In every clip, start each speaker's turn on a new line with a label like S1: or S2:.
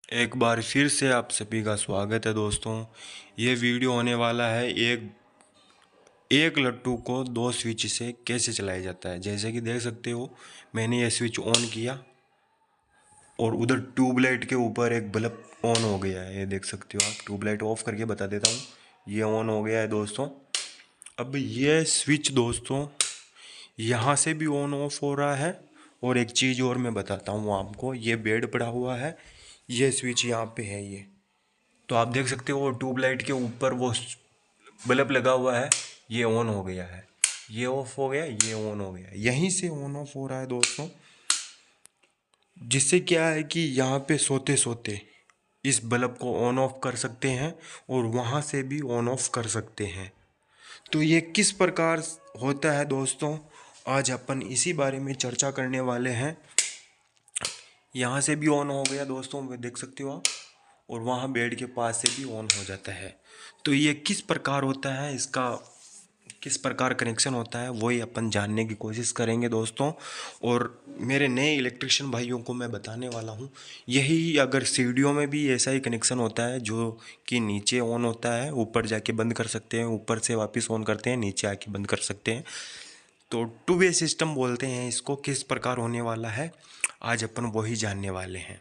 S1: एक बार फिर से आप सभी का स्वागत है दोस्तों। ये वीडियो होने वाला है एक एक लट्टू को दो स्विच से कैसे चलाया जाता है। जैसे कि देख सकते हो, मैंने ये स्विच ऑन किया और उधर ट्यूबलाइट के ऊपर एक बल्ब ऑन हो गया है। ये देख सकते हो आप। ट्यूबलाइट ऑफ करके बता देता हूँ, ये ऑन हो गया है दोस्तों। अब ये स्विच दोस्तों यहाँ से भी ऑन ऑफ हो रहा है। और एक चीज़ और मैं बताता हूँ आपको, ये बेड पड़ा हुआ है, ये स्विच यहाँ पे है। ये तो आप देख सकते हो ट्यूबलाइट के ऊपर वो बल्ब लगा हुआ है, ये ऑन हो गया है, ये ऑफ हो गया, ये ऑन हो गया। यहीं से ऑन ऑफ हो रहा है दोस्तों, जिससे क्या है कि यहाँ पे सोते सोते इस बल्ब को ऑन ऑफ कर सकते हैं और वहाँ से भी ऑन ऑफ कर सकते हैं। तो ये किस प्रकार होता है दोस्तों, आज अपन इसी बारे में चर्चा करने वाले हैं। यहाँ से भी ऑन हो गया दोस्तों, वो देख सकते हो आप, और वहाँ बेड के पास से भी ऑन हो जाता है। तो ये किस प्रकार होता है, इसका किस प्रकार कनेक्शन होता है, वही अपन जानने की कोशिश करेंगे दोस्तों। और मेरे नए इलेक्ट्रिशियन भाइयों को मैं बताने वाला हूँ, यही अगर सीढ़ियों में भी ऐसा ही कनेक्शन होता है, जो कि नीचे ऑन होता है, ऊपर जाके बंद कर सकते हैं, ऊपर से वापस ऑन करते हैं, नीचे आके बंद कर सकते हैं। तो टू वे सिस्टम बोलते हैं इसको। किस प्रकार होने वाला है, आज अपन वही जानने वाले हैं।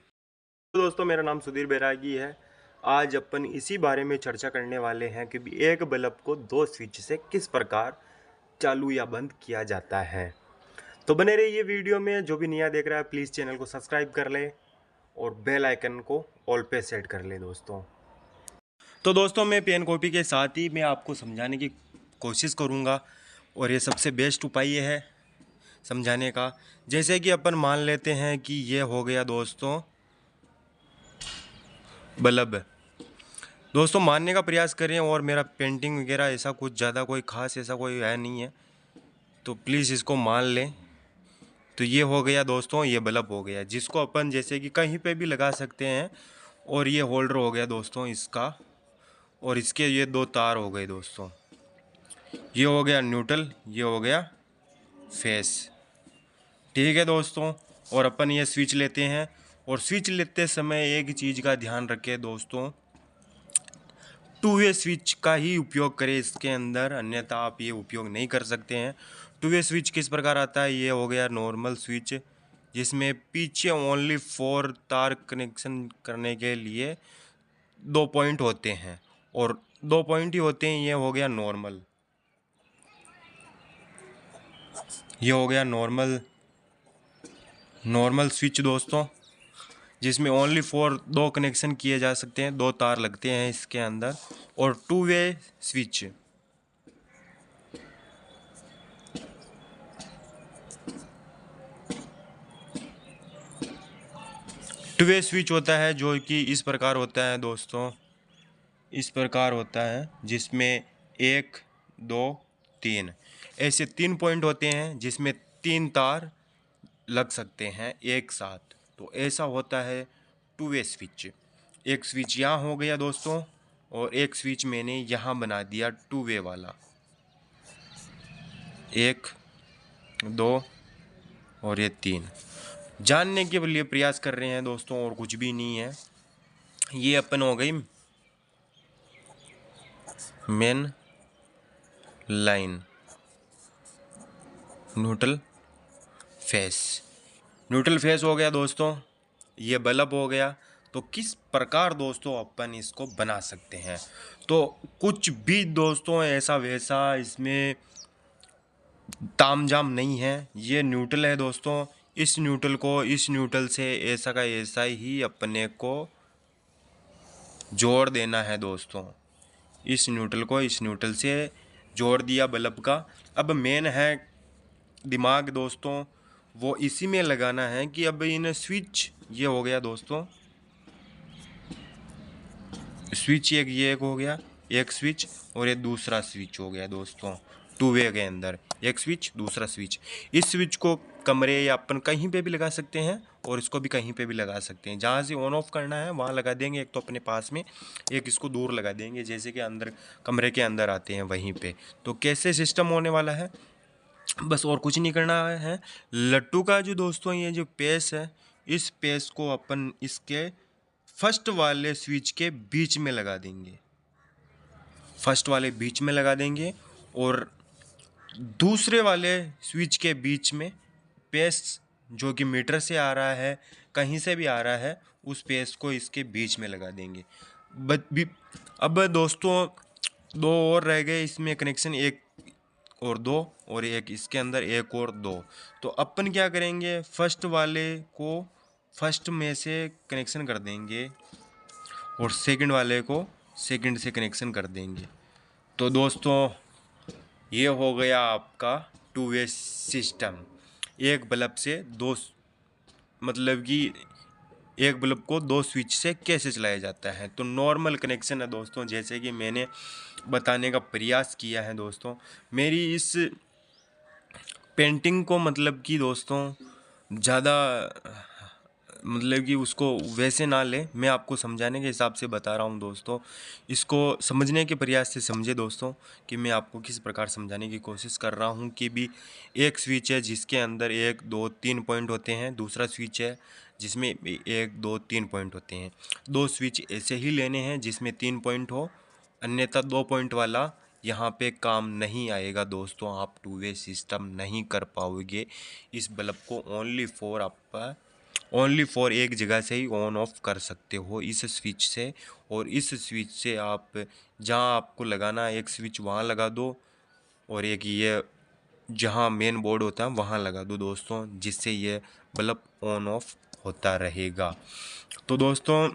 S1: तो दोस्तों, मेरा नाम सुधीर बैरागी है। आज अपन इसी बारे में चर्चा करने वाले हैं कि एक बल्ब को दो स्विच से किस प्रकार चालू या बंद किया जाता है। तो बने रहिए वीडियो में। जो भी नया देख रहा है प्लीज़ चैनल को सब्सक्राइब कर ले और बेल आइकन को ऑल पे सेट कर ले दोस्तों। तो दोस्तों, मैं पेन कॉपी के साथ ही मैं आपको समझाने की कोशिश करूँगा, और ये सबसे बेस्ट उपाय ये है समझाने का। जैसे कि अपन मान लेते हैं कि ये हो गया दोस्तों बल्ब। दोस्तों मानने का प्रयास करें, और मेरा पेंटिंग वगैरह ऐसा कुछ ज़्यादा कोई ख़ास ऐसा कोई है नहीं है, तो प्लीज़ इसको मान लें। तो ये हो गया दोस्तों, ये बल्ब हो गया, जिसको अपन जैसे कि कहीं पे भी लगा सकते हैं। और ये होल्डर हो गया दोस्तों इसका, और इसके ये दो तार हो गए दोस्तों। ये हो गया न्यूट्रल, ये हो गया फेस। ठीक है दोस्तों। और अपन ये स्विच लेते हैं, और स्विच लेते समय एक चीज़ का ध्यान रखें दोस्तों, टू वे स्विच का ही उपयोग करें इसके अंदर, अन्यथा आप ये उपयोग नहीं कर सकते हैं। टू वे स्विच किस प्रकार आता है, ये हो गया नॉर्मल स्विच, जिसमें पीछे ओनली 4 तार कनेक्शन करने के लिए 2 पॉइंट होते हैं, और 2 पॉइंट ही होते हैं। ये हो गया नॉर्मल, ये हो गया नॉर्मल नॉर्मल स्विच दोस्तों, जिसमें ओनली 2 कनेक्शन किए जा सकते हैं, 2 तार लगते हैं इसके अंदर। और to way switch, to way switch होता है जो कि इस प्रकार होता है दोस्तों, इस प्रकार होता है, जिसमें 1 2 3 ऐसे 3 पॉइंट होते हैं, जिसमें 3 तार लग सकते हैं एक साथ। तो ऐसा होता है टू वे स्विच। एक स्विच यहाँ हो गया दोस्तों, और एक स्विच मैंने यहाँ बना दिया टू वे वाला, 1 2 और ये 3। जानने के लिए प्रयास कर रहे हैं दोस्तों, और कुछ भी नहीं है। ये अपन हो गई main line, neutral face. Neutral face हो गया दोस्तों, ये बल्ब हो गया। तो किस प्रकार दोस्तों अपन इसको बना सकते हैं, तो कुछ भी दोस्तों ऐसा वैसा इसमें तामझाम नहीं है। ये न्यूट्रल है दोस्तों, इस न्यूट्रल को इस न्यूट्रल से ऐसा का ऐसा ही अपने को जोड़ देना है दोस्तों। इस न्यूट्रल को इस न्यूट्रल से जोड़ दिया बल्ब का। अब मेन है दिमाग दोस्तों, वो इसी में लगाना है कि अब इन स्विच, ये हो गया दोस्तों स्विच, एक ये एक हो गया एक स्विच, और ये दूसरा स्विच हो गया दोस्तों। टू वे के अंदर एक स्विच दूसरा स्विच। इस स्विच को कमरे या अपन कहीं पे भी लगा सकते हैं, और इसको भी कहीं पे भी लगा सकते हैं। जहाँ से ऑन ऑफ करना है वहाँ लगा देंगे, एक तो अपने पास में, एक इसको दूर लगा देंगे, जैसे कि अंदर कमरे के अंदर आते हैं वहीं पे। तो कैसे सिस्टम होने वाला है, बस और कुछ नहीं करना है। लट्टू का जो दोस्तों ये जो पेस है, इस पेस को अपन इसके फर्स्ट वाले स्विच के बीच में लगा देंगे, फर्स्ट वाले बीच में लगा देंगे और दूसरे वाले स्विच के बीच में पेस्ट जो कि मीटर से आ रहा है, कहीं से भी आ रहा है, उस पेस्ट को इसके बीच में लगा देंगे। अब दोस्तों दो और रह गए इसमें कनेक्शन, एक और दो, और एक इसके अंदर एक और दो। तो अपन क्या करेंगे, फर्स्ट वाले को फर्स्ट में से कनेक्शन कर देंगे और सेकंड वाले को सेकंड से कनेक्शन कर देंगे। तो दोस्तों ये हो गया आपका टू वे सिस्टम। एक बल्ब से दो, मतलब कि एक बल्ब को दो स्विच से कैसे चलाया जाता है। तो नॉर्मल कनेक्शन है दोस्तों, जैसे कि मैंने बताने का प्रयास किया है दोस्तों। मेरी इस पेंटिंग को मतलब कि दोस्तों ज़्यादा मतलब कि उसको वैसे ना ले, मैं आपको समझाने के हिसाब से बता रहा हूँ दोस्तों। इसको समझने के प्रयास से समझे दोस्तों कि मैं आपको किस प्रकार समझाने की कोशिश कर रहा हूँ। कि भी एक स्विच है जिसके अंदर 1 2 3 पॉइंट होते हैं, दूसरा स्विच है जिसमें 1 2 3 पॉइंट होते हैं। दो स्विच ऐसे ही लेने हैं जिसमें 3 पॉइंट हो, अन्यथा 2 पॉइंट वाला यहाँ पे काम नहीं आएगा दोस्तों। आप टू वे सिस्टम नहीं कर पाओगे। इस बल्ब को ओनली फॉर एक जगह से ही ऑन ऑफ कर सकते हो, इस स्विच से। और इस स्विच से आप जहाँ आपको लगाना है एक स्विच वहाँ लगा दो, और एक ये जहाँ मेन बोर्ड होता है वहाँ लगा दो दोस्तों, जिससे ये बल्ब ऑन ऑफ होता रहेगा। तो दोस्तों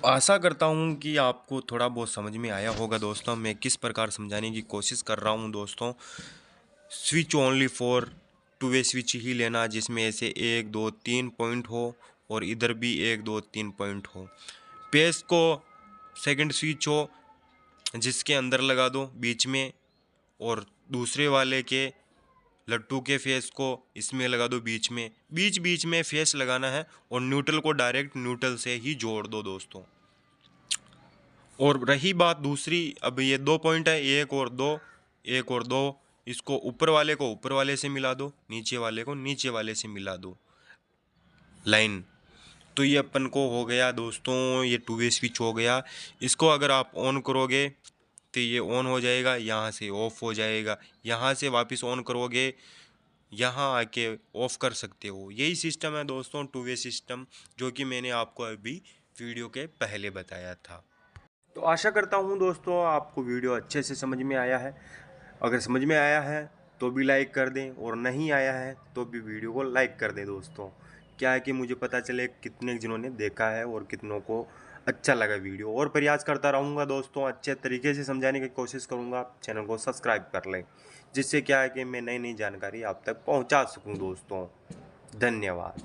S1: आशा करता हूँ कि आपको थोड़ा बहुत समझ में आया होगा दोस्तों, मैं किस प्रकार समझाने की कोशिश कर रहा हूँ दोस्तों। Switch only for two way switch ही लेना, जिसमें ऐसे 1 2 3 पॉइंट हो और इधर भी 1 2 3 पॉइंट हो। पेस को सेकंड स्विच हो जिसके अंदर लगा दो बीच में, और दूसरे वाले के लट्टू के फेस को इसमें लगा दो बीच में। बीच में फेस लगाना है और न्यूट्रल को डायरेक्ट न्यूट्रल से ही जोड़ दो दोस्तों। और रही बात दूसरी, अब ये 2 पॉइंट है, एक और दो, इसको ऊपर वाले को ऊपर वाले से मिला दो, नीचे वाले को नीचे वाले से मिला दो लाइन। तो ये अपन को हो गया दोस्तों, ये टू वे स्विच हो गया। इसको अगर आप ऑन करोगे तो ये ऑन हो जाएगा, यहाँ से ऑफ हो जाएगा, यहाँ से वापस ऑन करोगे, यहाँ आके ऑफ कर सकते हो। यही सिस्टम है दोस्तों टू वे सिस्टम, जो कि मैंने आपको अभी वीडियो के पहले बताया था। तो आशा करता हूँ दोस्तों आपको वीडियो अच्छे से समझ में आया है। अगर समझ में आया है तो भी लाइक कर दें, और नहीं आया है तो भी वीडियो को लाइक कर दें दोस्तों। क्या है कि मुझे पता चले कितने जनों ने देखा है और कितनों को अच्छा लगा वीडियो। और प्रयास करता रहूँगा दोस्तों, अच्छे तरीके से समझाने की कोशिश करूँगा। चैनल को सब्सक्राइब कर लें, जिससे क्या है कि मैं नई नई जानकारी आप तक पहुँचा सकूँ दोस्तों। धन्यवाद।